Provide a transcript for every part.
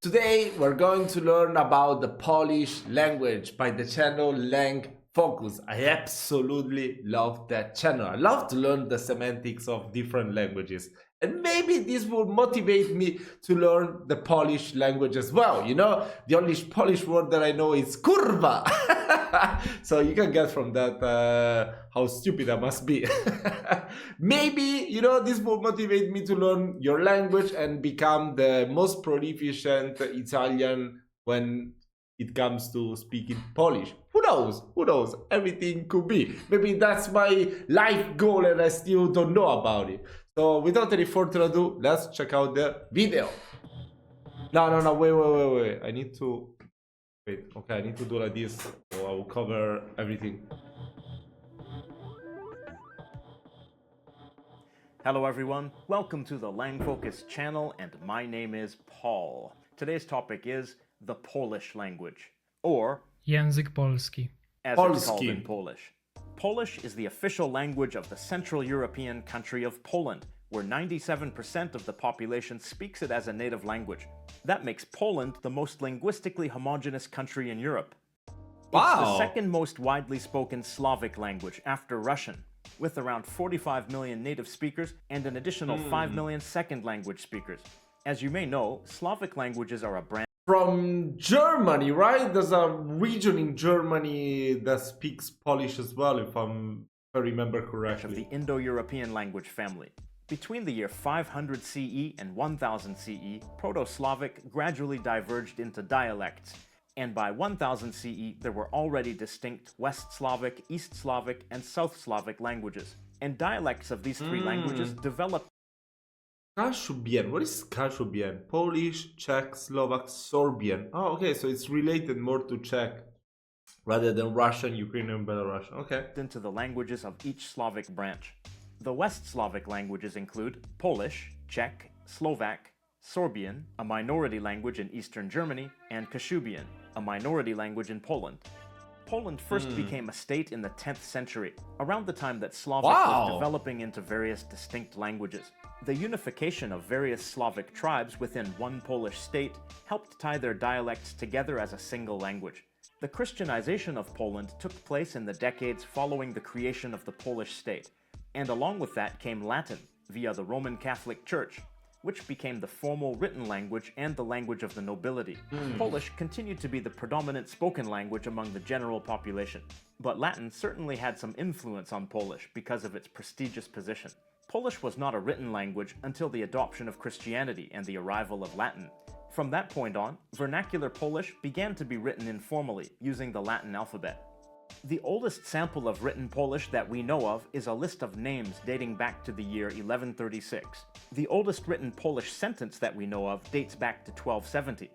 Today we're going to learn about the Polish language by the channel Langfocus. I absolutely love that channel. I love to learn the semantics of different languages. And maybe this will motivate me to learn the Polish language as well. You know, the only Polish word that I know is kurwa. So you can get from that how stupid I must be. Maybe, you know, this will motivate me to learn your language and become the most proficient Italian when it comes to speaking Polish. Who knows? Who knows? Everything could be. Maybe that's my life goal and I still don't know about it. So without any further ado, let's check out the video. No, wait. I need to... Wait, okay, I need to do like this, so I will cover everything. Hello everyone, welcome to the Langfocus channel, and my name is Paul. Today's topic is the Polish language, or Język polski. as it's called in Polish. Polish is the official language of the Central European country of Poland, where 97% of the population speaks it as a native language. That makes Poland the most linguistically homogeneous country in Europe. It's the second most widely spoken Slavic language after Russian, with around 45 million native speakers and an additional 5 million second language speakers. As you may know, Slavic languages are a branch From Germany, right? There's a region in Germany that speaks Polish as well, if I remember of correctly. the Indo-European language family. Between the year 500 CE and 1000 CE, Proto-Slavic gradually diverged into dialects, and by 1000 CE there were already distinct West Slavic, East Slavic, and South Slavic languages. And dialects of these three languages developed Kaszubien. What is Kaszubien? Polish, Czech, Slovak, Sorbian. Oh, okay, so it's related more to Czech rather than Russian, Ukrainian, Belarusian. Okay. into the languages of each Slavic branch. The West Slavic languages include Polish, Czech, Slovak, Sorbian, a minority language in Eastern Germany, and Kashubian, a minority language in Poland. Poland first became a state in the 10th century, around the time that Slavic was developing into various distinct languages. The unification of various Slavic tribes within one Polish state helped tie their dialects together as a single language. The Christianization of Poland took place in the decades following the creation of the Polish state, and along with that came Latin via the Roman Catholic Church, which became the formal written language and the language of the nobility. Polish continued to be the predominant spoken language among the general population, but Latin certainly had some influence on Polish because of its prestigious position. Polish was not a written language until the adoption of Christianity and the arrival of Latin. From that point on, vernacular Polish began to be written informally using the Latin alphabet. The oldest sample of written Polish that we know of is a list of names dating back to the year 1136. The oldest written Polish sentence that we know of dates back to 1270.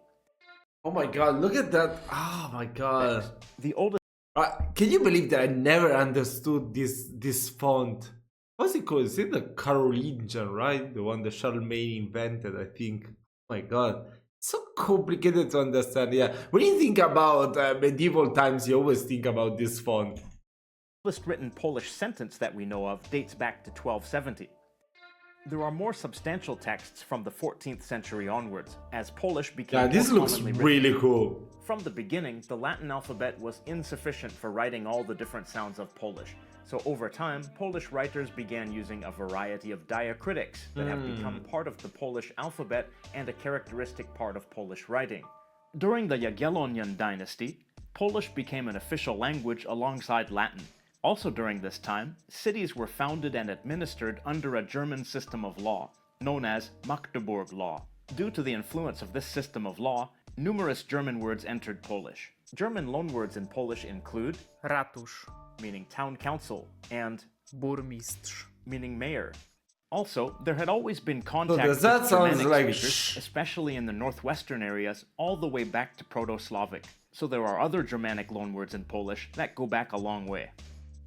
Oh my god, look at that. Oh my god. The oldest Can you believe that I never understood this font? What's it called? Is it the Carolingian, right? The one that Charlemagne invented, I think. Oh my god. So complicated to understand. Yeah, when you think about medieval times, you always think about this font. oldest written Polish sentence that we know of dates back to 1270. There are more substantial texts from the 14th century onwards, as Polish became Yeah, this more looks commonly really written. cool. From the beginning, the Latin alphabet was insufficient for writing all the different sounds of Polish. So over time, Polish writers began using a variety of diacritics that have become part of the Polish alphabet and a characteristic part of Polish writing. During the Jagiellonian dynasty, Polish became an official language alongside Latin. Also during this time, cities were founded and administered under a German system of law, known as Magdeburg law. Due to the influence of this system of law, numerous German words entered Polish. German loanwords in Polish include Ratusz, meaning town council, and burmistrz. meaning mayor. Also, there had always been contact does that with sound Germanic like speakers, especially in the northwestern areas, all the way back to Proto-Slavic. So there are other Germanic loanwords in Polish that go back a long way.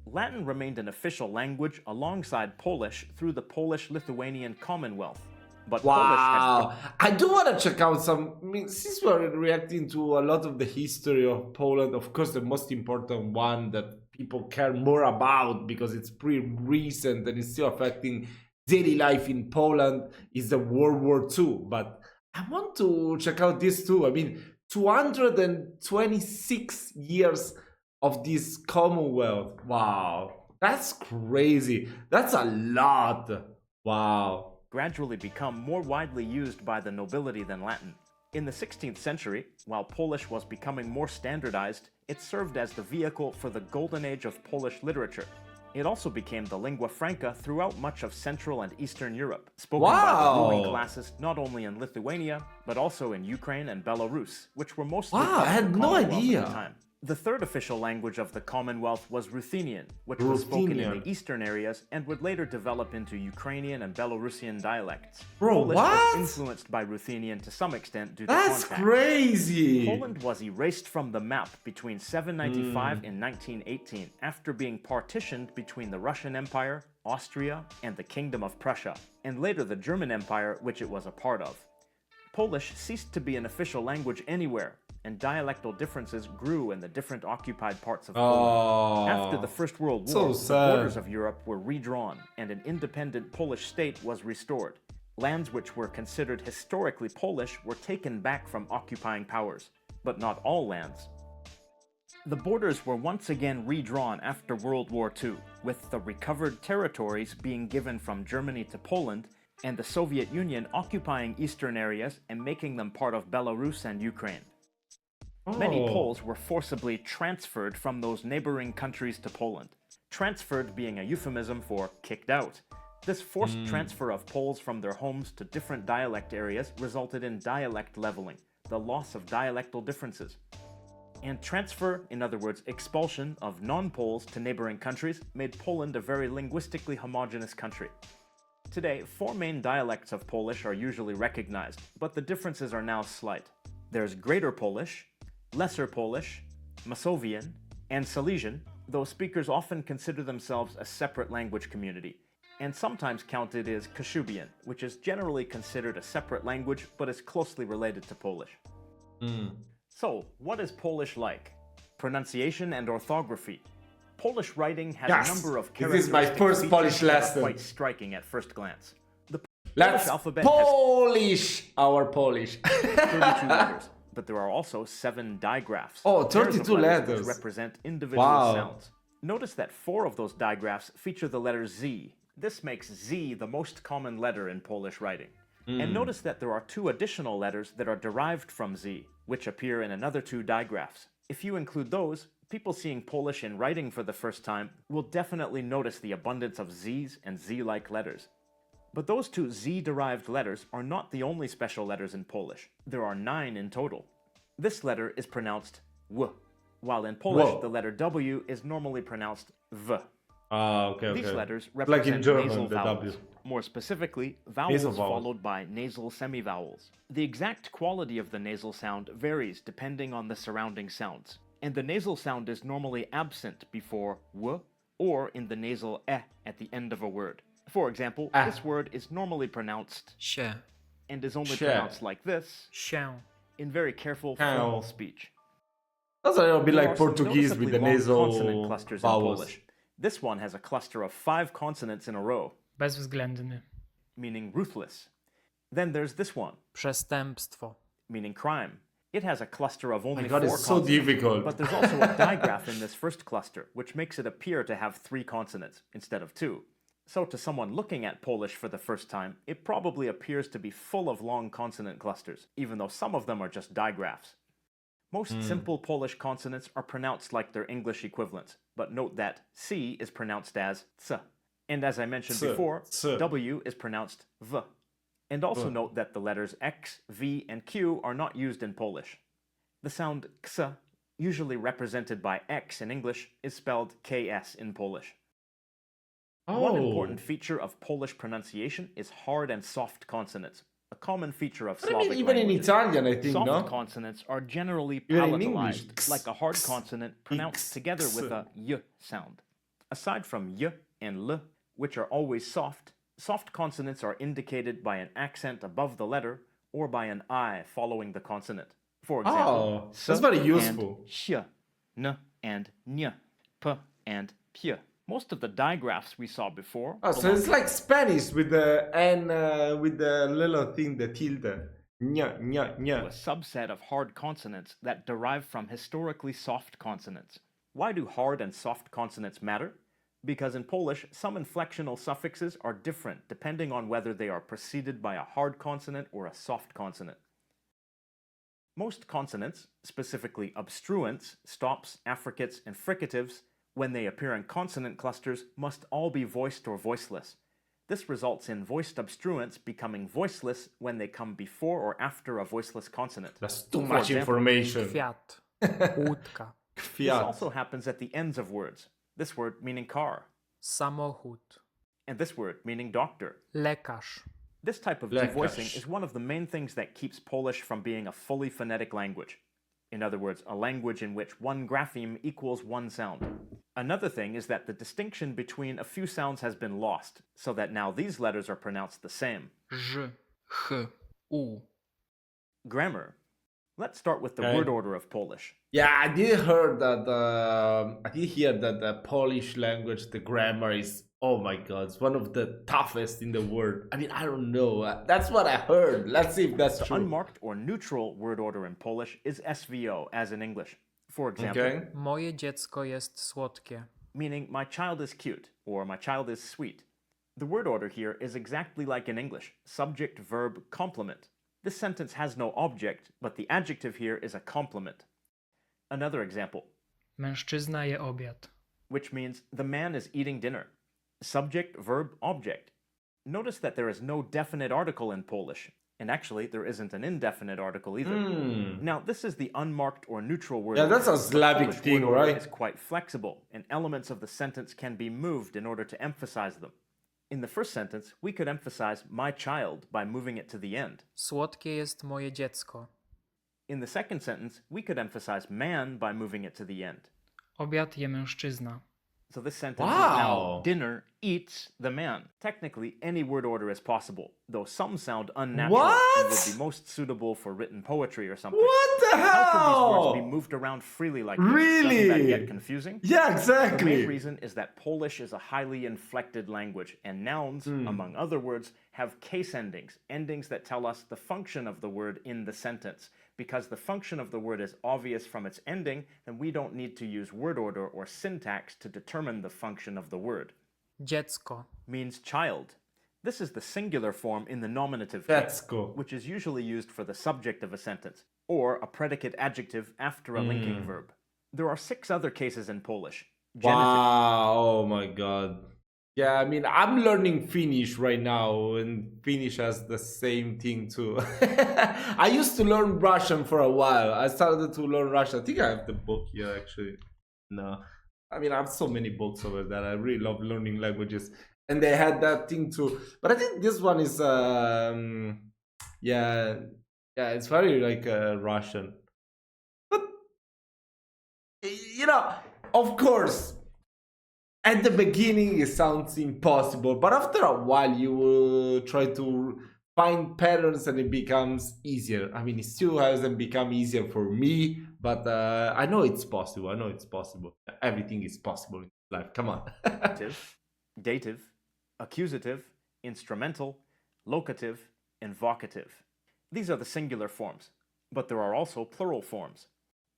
Latin remained an official language alongside Polish through the Polish-Lithuanian Commonwealth. But Wow, I do want to check out some. I mean, since we're reacting to a lot of the history of Poland, of course, the most important one that people care more about because it's pretty recent and it's still affecting daily life in Poland is the World War II. But I want to check out this too. I mean, 226 years of this Commonwealth. Wow. That's crazy. That's a lot. Wow. Gradually become more widely used by the nobility than Latin. In the 16th century, while Polish was becoming more standardized, it served as the vehicle for the golden age of Polish literature. It also became the lingua franca throughout much of Central and Eastern Europe, spoken by the ruling classes not only in Lithuania, but also in Ukraine and Belarus, which were mostly Wow, I had no idea. at the time. The third official language of the Commonwealth was Ruthenian, which was spoken in the eastern areas and would later develop into Ukrainian and Belarusian dialects. Bro, Polish what? was influenced by Ruthenian to some extent due to That's contact. crazy. Poland was erased from the map between 795 and 1918 after being partitioned between the Russian Empire, Austria, and the Kingdom of Prussia, and later the German Empire, which it was a part of. Polish ceased to be an official language anywhere, and dialectal differences grew in the different occupied parts of Poland. After the First World War, the borders of Europe were redrawn, and an independent Polish state was restored. Lands which were considered historically Polish were taken back from occupying powers, but not all lands. The borders were once again redrawn after World War II, with the recovered territories being given from Germany to Poland, and the Soviet Union occupying eastern areas and making them part of Belarus and Ukraine. Many Poles were forcibly transferred from those neighboring countries to Poland, transferred being a euphemism for kicked out. This forced transfer of Poles from their homes to different dialect areas resulted in dialect leveling, the loss of dialectal differences. And transfer, in other words, expulsion of non-Poles to neighboring countries made Poland a very linguistically homogeneous country. Today, 4 main dialects of Polish are usually recognized, but the differences are now slight. There's Greater Polish, Lesser Polish, Masovian, and Silesian, though speakers often consider themselves a separate language community, and sometimes counted as Kashubian, which is generally considered a separate language but is closely related to Polish. So, what is Polish like? Pronunciation and orthography. Polish writing has a number of This is my first Polish that are lesson. quite striking at first glance. The Let's Polish alphabet Polish our Polish. has 32 letters, but there are also 7 digraphs. Oh, pairs 32 of letters. Which represent individual Wow. sounds. Notice that 4 of those digraphs feature the letter Z. This makes Z the most common letter in Polish writing. And notice that there are 2 additional letters that are derived from Z, which appear in another 2 digraphs. If you include those, people seeing Polish in writing for the first time will definitely notice the abundance of Z's and Z-like letters. But those 2 Z-derived letters are not the only special letters in Polish. There are 9 in total. This letter is pronounced W, while in Polish the letter W is normally pronounced V. Okay. These letters Like represent in German, nasal the vowels. W. More specifically, vowels Nasal vowels. followed by nasal semivowels. The exact quality of the nasal sound varies depending on the surrounding sounds, and the nasal sound is normally absent before W or in the nasal E at the end of a word. For example, this word is normally pronounced się, and is only Się. pronounced like this się. in very careful Się. formal speech. That's a little bit There like are some Portuguese with the noticeably long consonant nasal clusters vowels. in Polish. This one has a cluster of 5 consonants in a row, Bezwzględny. meaning ruthless. Then there's this one, Przestępstwo. meaning crime. It has a cluster of only My God, 4 it's so consonants, difficult. but there's also a digraph in this first cluster, which makes it appear to have 3 consonants instead of 2. So to someone looking at Polish for the first time, it probably appears to be full of long consonant clusters, even though some of them are just digraphs. Most simple Polish consonants are pronounced like their English equivalents, but note that C is pronounced as ts. And as I mentioned Ts, before, ts. W is pronounced V. And also note that the letters X, V, and Q are not used in Polish. The sound ks, usually represented by X in English, is spelled KS in Polish. One important feature of Polish pronunciation is hard and soft consonants, a common feature of I Slavic mean, even in languages. Italian, I think, Soft no? consonants are generally Even in English, palatalized, like a hard consonant pronounced x, together with a y sound. Aside from y and l, which are always soft, soft consonants are indicated by an accent above the letter or by an I following the consonant. For example, Oh, that's very useful. and sh, n and ny, p and py. Most of the digraphs we saw before Oh, so it's like Spanish with the N, with the little thing, the tilde A subset of hard consonants that derive from historically soft consonants. Why do hard and soft consonants matter? Because in Polish, some inflectional suffixes are different depending on whether they are preceded by a hard consonant or a soft consonant. Most consonants, specifically obstruents, stops, affricates, and fricatives, when they appear in consonant clusters, must all be voiced or voiceless. This results in voiced obstruents becoming voiceless when they come before or after a voiceless consonant. That's too For much example, information. Kwiat. Łódka. This also happens at the ends of words. This word meaning car, Samochód. and this word meaning doctor. Lekarz. This type of Lekarz. devoicing is one of the main things that keeps Polish from being a fully phonetic language. In other words, a language in which one grapheme equals one sound. Another thing is that the distinction between a few sounds has been lost, so that now these letters are pronounced the same. Ż. Ch. U. Grammar. Let's start with the Okay. word order of Polish. Yeah, I did hear that. I did hear that the Polish language, the grammar is, oh my god, it's one of the toughest in the world. I mean, I don't know. That's what I heard. Let's see if that's The true. unmarked or neutral word order in Polish is SVO, as in English. For example, Okay. Moje dziecko jest słodkie. meaning my child is cute or my child is sweet. The word order here is exactly like in English, subject, verb, complement. This sentence has no object, but the adjective here is a complement. Another example, Mężczyzna je obiad. which means the man is eating dinner. Subject, verb, object. Notice that there is no definite article in Polish, and actually there isn't an indefinite article either. Now, this is the unmarked or neutral word Yeah, that's order. a Slavic Polish thing, word order right? is quite flexible, and elements of the sentence can be moved in order to emphasize them. In the first sentence, we could emphasize my child by moving it to the end. Słodkie jest moje dziecko. In the second sentence, we could emphasize man by moving it to the end. Obiad je mężczyzna. So this sentence is Wow. now dinner eats the man. Technically, any word order is possible, though some sound unnatural and would What? be most suitable for written poetry or something. What the How could these words be hell? moved around freely like this? Really? Doesn't that get confusing? Yeah, The main exactly. reason is that Polish is a highly inflected language, and nouns, Hmm. among other words, have case endings, endings that tell us the function of the word in the sentence. Because the function of the word is obvious from its ending, then we don't need to use word order or syntax to determine the function of the word. Dziecko. Means child. This is the singular form in the nominative That's case, cool. which is usually used for the subject of a sentence, or a predicate adjective after a linking verb. There are 6 other cases in Polish. Wow, oh my god. Yeah, I mean, I'm learning Finnish right now, and Finnish has the same thing too. I used to learn Russian for a while. I started to learn Russian. I think I have the book here actually. No, I mean, I have so many books over that. I really love learning languages, and they had that thing too. But I think this one is, yeah, it's very like Russian. But you know, of course. At the beginning, it sounds impossible, but after a while, you will try to find patterns and it becomes easier. I mean, it still hasn't become easier for me, but I know it's possible. I know it's possible. Everything is possible in life. Come on. Dative, dative, accusative, instrumental, locative, and vocative. These are the singular forms, but there are also plural forms.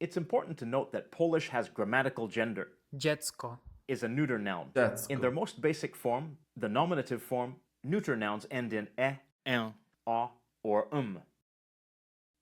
It's important to note that Polish has grammatical gender, Dziecko. is a neuter noun. That's In their most basic form, the nominative form, neuter nouns end in En. a, or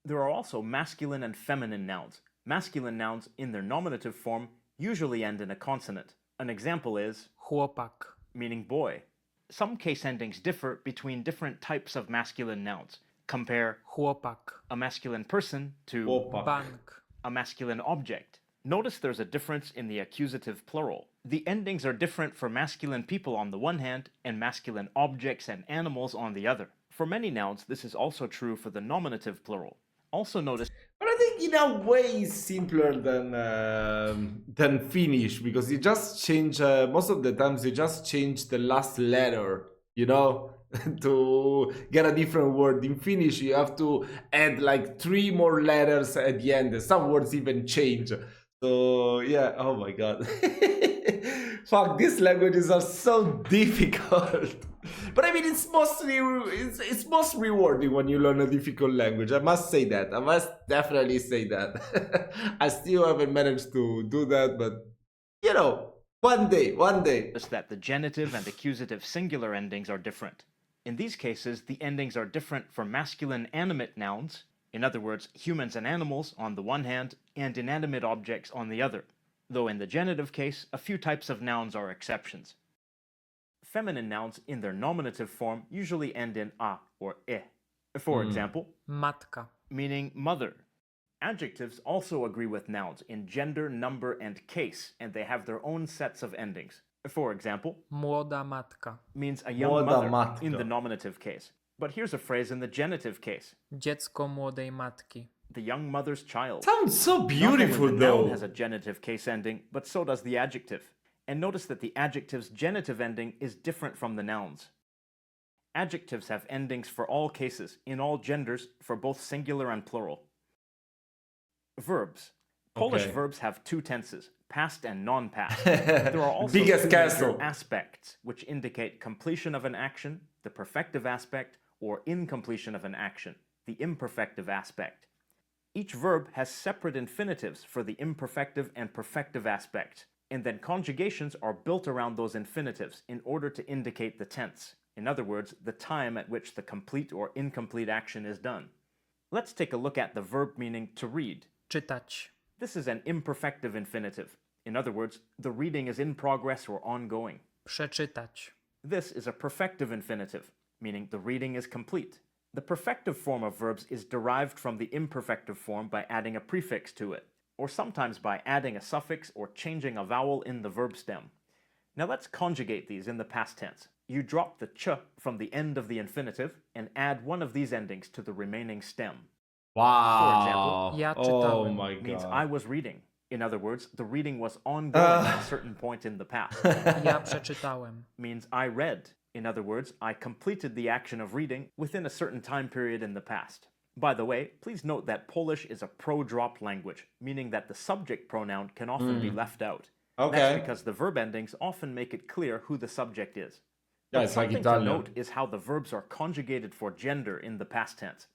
There are also masculine and feminine nouns. Masculine nouns in their nominative form usually end in a consonant. An example is Chłopak. meaning boy. Some case endings differ between different types of masculine nouns. Compare Chłopak. a masculine person to Opa. Bank. a masculine object. Notice there's a difference in the accusative plural. The endings are different for masculine people on the one hand and masculine objects and animals on the other. For many nouns, this is also true for the nominative plural. Also notice But I think in a way it's simpler than Finnish, because you just change most of the times you just change the last letter, you know, to get a different word. In Finnish you have to add like 3 more letters at the end. Some words even change. So yeah, oh my god. Fuck, these languages are so difficult. But I mean, it's most rewarding when you learn a difficult language. I must say that. I must definitely say that. I still haven't managed to do that, but you know, one day, one day. Notice that the genitive and accusative singular endings are different. In these cases, the endings are different for masculine animate nouns, in other words, humans and animals on the one hand, and inanimate objects on the other, though in the genitive case, a few types of nouns are exceptions. Feminine nouns in their nominative form usually end in a or e. For example, Matka. meaning mother. Adjectives also agree with nouns in gender, number, and case, and they have their own sets of endings. For example, Młoda matka. means a young Młoda mother matka. in the nominative case. But here's a phrase in the genitive case. Dziecko młodej matki. The young mother's child. Sounds so Not beautiful only the noun though. has a genitive case ending, but so does the adjective. And notice that the adjective's genitive ending is different from the noun's. Adjectives have endings for all cases, in all genders, for both singular and plural. Verbs. Polish Okay. verbs have two tenses, past and non-past. There are also Biggest two castle. major aspects, which indicate completion of an action, the perfective aspect, or incompletion of an action, the imperfective aspect. Each verb has separate infinitives for the imperfective and perfective aspect, and then conjugations are built around those infinitives in order to indicate the tense. In other words, the time at which the complete or incomplete action is done. Let's take a look at the verb meaning to read. Czytać. This is an imperfective infinitive. In other words, the reading is in progress or ongoing. Przeczytać. This is a perfective infinitive, meaning the reading is complete. The perfective form of verbs is derived from the imperfective form by adding a prefix to it, or sometimes by adding a suffix or changing a vowel in the verb stem. Now let's conjugate these in the past tense. You drop the ch from the end of the infinitive and add one of these endings to the remaining stem. Wow. Ja Oh czytałem. my Means god. I was reading. In other words, the reading was ongoing at a certain point in the past. Ja przeczytałem. Means I read. In other words, I completed the action of reading within a certain time period in the past. By the way, please note that Polish is a pro-drop language, meaning that the subject pronoun can often be left out. Okay. That's because the verb endings often make it clear who the subject is. Yeah, But it's like something to Italian. note is how the verbs are conjugated for gender in the past tense.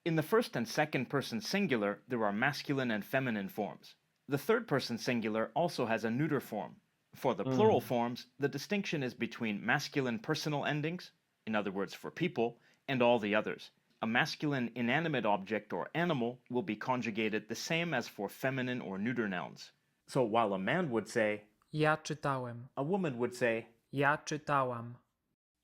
In the first and second person singular, there are masculine and feminine forms. The third person singular also has a neuter form. For the plural forms, the distinction is between masculine personal endings, in other words for people, and all the others. A masculine inanimate object or animal will be conjugated the same as for feminine or neuter nouns. So while a man would say, Ja czytałem. a woman would say, Ja czytałam.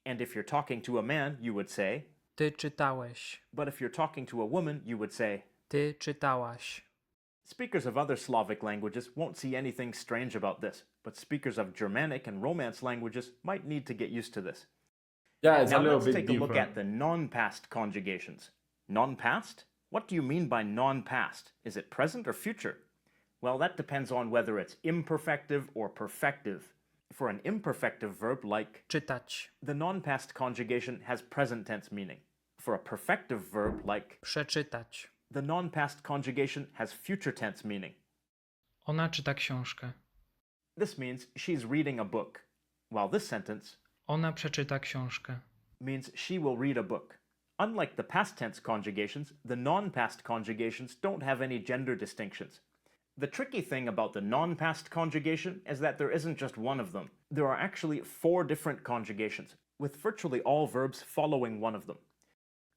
and if you're talking to a man, you would say, Ty czytałeś. but if you're talking to a woman, you would say. Ty czytałaś. Speakers of other Slavic languages won't see anything strange about this, but speakers of Germanic and Romance languages might need to get used to this. Yeah, it's Now a little let's bit take a look different. at the non-past conjugations. Non-past? What do you mean by non-past? Is it present or future? Well, that depends on whether it's imperfective or perfective. For an imperfective verb like Czytać. the non-past conjugation has present tense meaning. For a perfective verb like Przeczytać. the non-past conjugation has future tense meaning. Ona czyta książkę. This means she's reading a book, while this sentence Ona przeczyta książkę. means she will read a book. Unlike the past tense conjugations, the non-past conjugations don't have any gender distinctions. The tricky thing about the non-past conjugation is that there isn't just one of them. There are actually 4 different conjugations, with virtually all verbs following one of them.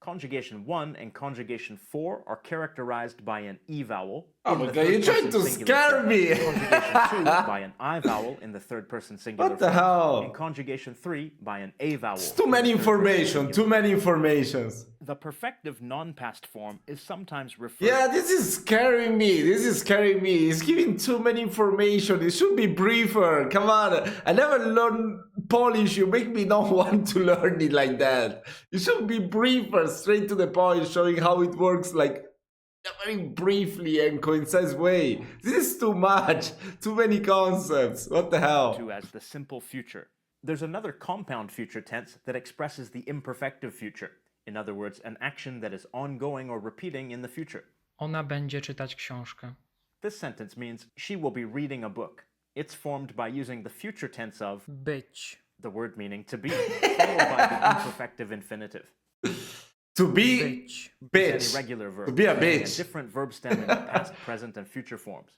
Conjugation 1 and conjugation 4 are characterized by an E vowel. Oh in my the god, you're third-person trying to singular scare form. me! Conjugation 2 by an I vowel in the third-person singular What the form. hell? And conjugation 3 by an A vowel. It's too in many the third-person information, singular. too many informations. The perfective non-past form is sometimes referred Yeah, this is scaring me. This is scaring me. It's giving too many information. It should be briefer. Come on. I never learned Polish. You make me not want to learn it like that. It should be briefer, straight to the point, showing how it works like very briefly and concise way. This is too much. Too many concepts. What the hell? to as the simple future. There's another compound future tense that expresses the imperfective future. In other words, an action that is ongoing or repeating in the future. Ona będzie czytać książkę. This sentence means she will be reading a book. It's formed by using the future tense of być, the word meaning to be, followed by the imperfective infinitive. To be być, It's an bitch. irregular verb, To be a carrying bitch. different verb stem in the past, present, and future forms.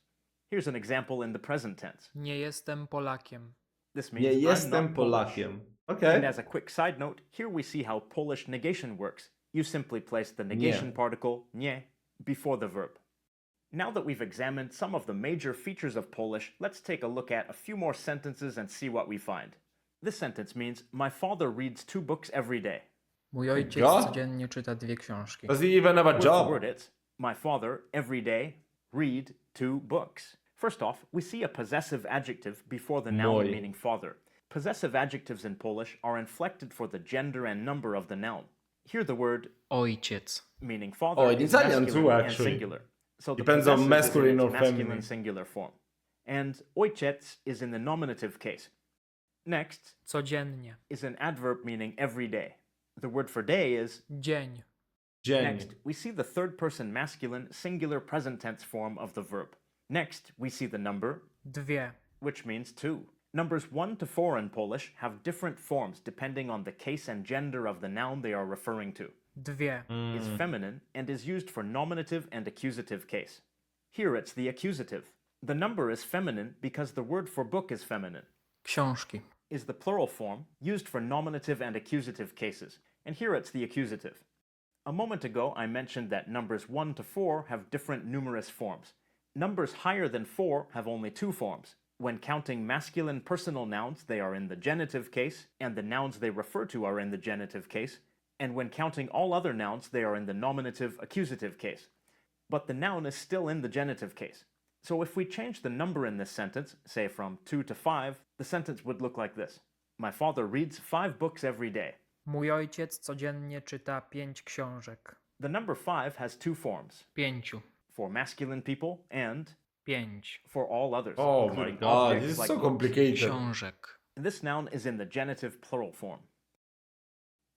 Here's an example in the present tense. nie jestem Polakiem. This Nie means I'm jestem not Polish. Polakiem. And Okay. as a quick side note, here we see how Polish negation works. You simply place the negation Nie. particle nie before the verb. Now that we've examined some of the major features of Polish, let's take a look at a few more sentences and see what we find. This sentence means, my father reads 2 books every day. Mój ojciec God. codziennie czyta 2 książki. Does he even have a Word for job? word, it's, my father, every day, read 2 books. First off, we see a possessive adjective before the noun Mój. meaning father. Possessive adjectives in Polish are inflected for the gender and number of the noun. Here the word Ojciec. meaning father Oh, in is Italian masculine too, and actually. singular. So the Depends on possessive masculine is in or its masculine feminine. singular form. And ojciec is in the nominative case. Next Codziennie. is an adverb meaning every day. The word for day is Dzień. Dzień. next. We see the third person masculine singular present tense form of the verb. Next, we see the number, 2. which means 2. Numbers 1 to 4 in Polish have different forms depending on the case and gender of the noun they are referring to. 2. Is feminine and is used for nominative and accusative case. Here it's the accusative. The number is feminine because the word for book is feminine. Książki. Is the plural form used for nominative and accusative cases, and here it's the accusative. A moment ago I mentioned that numbers 1 to 4 have different numerous forms. Numbers higher than 4 have only 2 forms. When counting masculine personal nouns, they are in the genitive case, and the nouns they refer to are in the genitive case, and when counting all other nouns, they are in the nominative accusative case. But the noun is still in the genitive case. So if we change the number in this sentence, say from 2 to 5, the sentence would look like this. My father reads 5 books every day. Mój ojciec codziennie czyta 5 książek. The number 5 has 2 forms, 5. for masculine people and 5. for all others, Oh my including god, objects this is like so books. complicated. Książek. This noun is in the genitive plural form.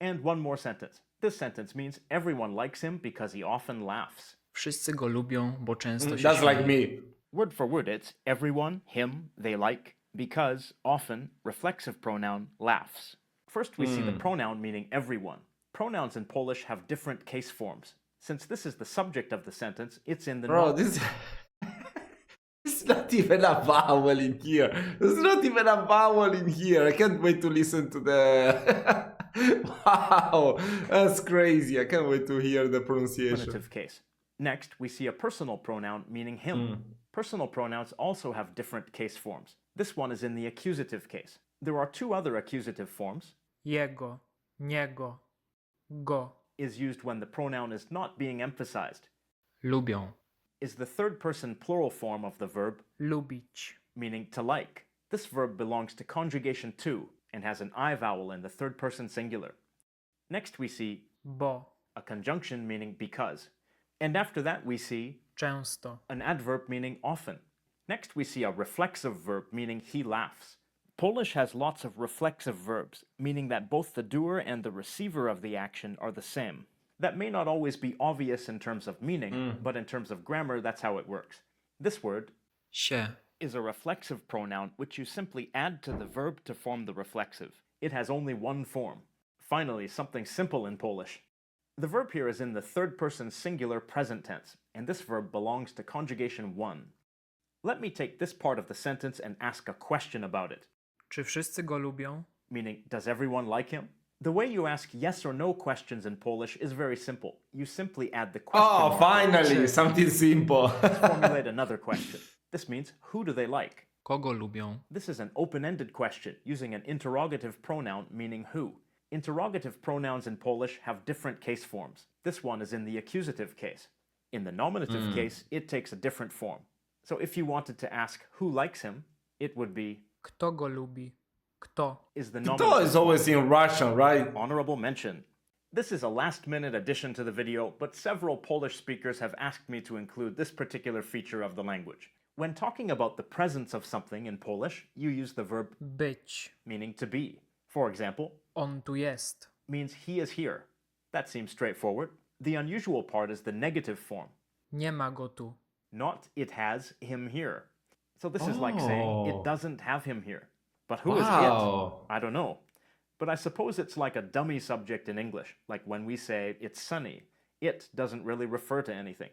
And one more sentence. This sentence means everyone likes him because he often laughs. Wszyscy go lubią, bo często się That's like śmieje. me. Word for word, it's everyone, him, they like, because, often, reflexive pronoun, laughs. First, we see the pronoun meaning everyone. Pronouns in Polish have different case forms. Since this is the subject of the sentence, it's in the Bro, this it's not even a vowel in here. There's not even a vowel in here. I can't wait to listen to the wow, that's crazy. I can't wait to hear the pronunciation. nominative case. Next, we see a personal pronoun meaning him. Personal pronouns also have different case forms. This one is in the accusative case. There are 2 other accusative forms. Jego, niego, go. Is used when the pronoun is not being emphasized. Lubią. Is the third person plural form of the verb, Lubić. meaning to like. This verb belongs to conjugation 2 and has an I vowel in the third person singular. Next we see Bo. a conjunction meaning because. And after that we see Często. an adverb meaning often. Next we see a reflexive verb meaning he laughs. Polish has lots of reflexive verbs, meaning that both the doer and the receiver of the action are the same. That may not always be obvious in terms of meaning, but in terms of grammar, that's how it works. This word się. is a reflexive pronoun which you simply add to the verb to form the reflexive. It has only one form. Finally, something simple in Polish. The verb here is in the third person singular present tense, and this verb belongs to conjugation 1. Let me take this part of the sentence and ask a question about it. Czy wszyscy go lubią? Meaning, does everyone like him? The way you ask yes or no questions in Polish is very simple. You simply add the question Oh, mark finally, something simple. to formulate another question. This means, who do they like? Kogo lubią? This is an open-ended question using an interrogative pronoun meaning who. Interrogative pronouns in Polish have different case forms. This one is in the accusative case. In the nominative case, it takes a different form. So if you wanted to ask who likes him, it would be Kto go lubi? Kto? is the Kto nominative. is always in Russian, right? Honorable mention. This is a last-minute addition to the video, but several Polish speakers have asked me to include this particular feature of the language. When talking about the presence of something in Polish, you use the verb Być. meaning to be. For example, On tu jest. means he is here. That seems straightforward. The unusual part is the negative form. Nie ma go tu. not it has him here. So this is like saying it doesn't have him here. But who is Wow. it? I don't know. But I suppose it's like a dummy subject in English, like when we say it's sunny. It doesn't really refer to anything.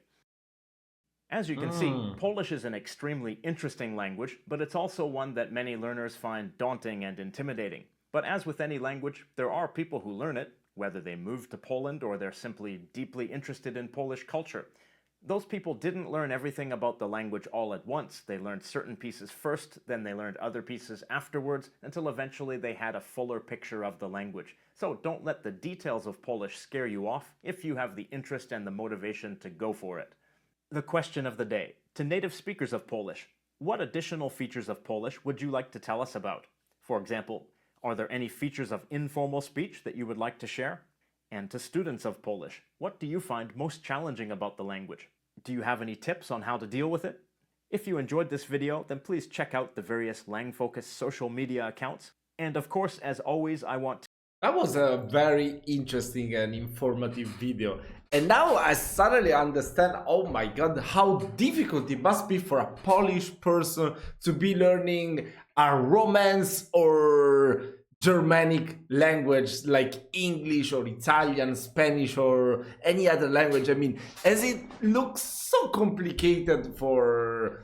As you can see, Polish is an extremely interesting language, but it's also one that many learners find daunting and intimidating. But as with any language, there are people who learn it, whether they moved to Poland or they're simply deeply interested in Polish culture. Those people didn't learn everything about the language all at once. They learned certain pieces first, then they learned other pieces afterwards, until eventually they had a fuller picture of the language. So don't let the details of Polish scare you off if you have the interest and the motivation to go for it. The question of the day. To native speakers of Polish, what additional features of Polish would you like to tell us about? For example, are there any features of informal speech that you would like to share? And to students of Polish, what do you find most challenging about the language? Do you have any tips on how to deal with it? If you enjoyed this video, then please check out the various Langfocus social media accounts. And of course, as always, I want to That was a very interesting and informative video. And now I suddenly understand, oh my god, how difficult it must be for a Polish person to be learning a Romance or Germanic language like English or Italian, Spanish or any other language. I mean, as it looks so complicated for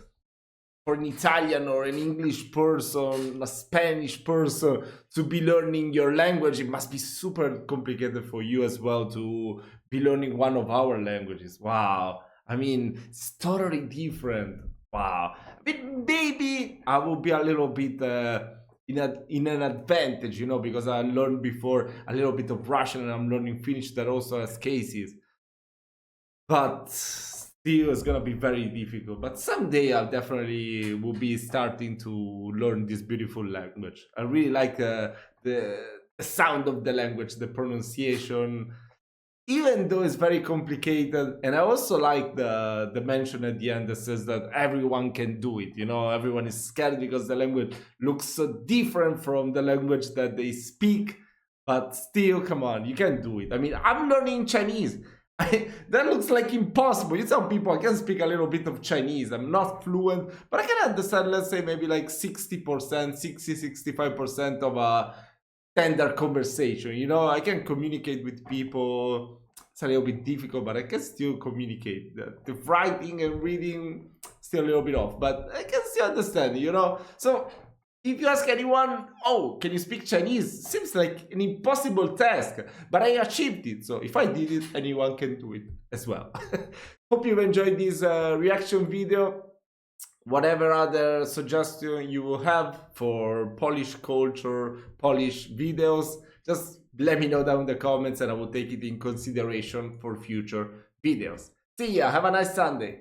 an Italian or an English person, a Spanish person to be learning your language, it must be super complicated for you as well to be learning one of our languages. Wow. I mean, it's totally different. Wow. I mean, maybe I will be a little bit in an advantage, you know, because I learned before a little bit of Russian and I'm learning Finnish that also has cases. But still, it's gonna be very difficult. But someday I definitely will be starting to learn this beautiful language. I really like the sound of the language, the pronunciation, even though it's very complicated. And I also like the mention at the end that says that everyone can do it. You know, everyone is scared because the language looks so different from the language that they speak. But still, come on, you can do it. I mean, I'm learning Chinese. That looks like impossible. You tell people I can speak a little bit of Chinese. I'm not fluent, but I can understand, let's say, maybe like 60%, 65% of a standard conversation. You know, I can communicate with people. It's a little bit difficult, but I can still communicate. The writing and reading, still a little bit off, but I can still understand, you know? So if you ask anyone, oh, can you speak Chinese? Seems like an impossible task, but I achieved it. So if I did it, anyone can do it as well. Hope you've enjoyed this reaction video. Whatever other suggestion you will have for Polish culture, Polish videos, just let me know down in the comments and I will take it in consideration for future videos. See ya, have a nice Sunday.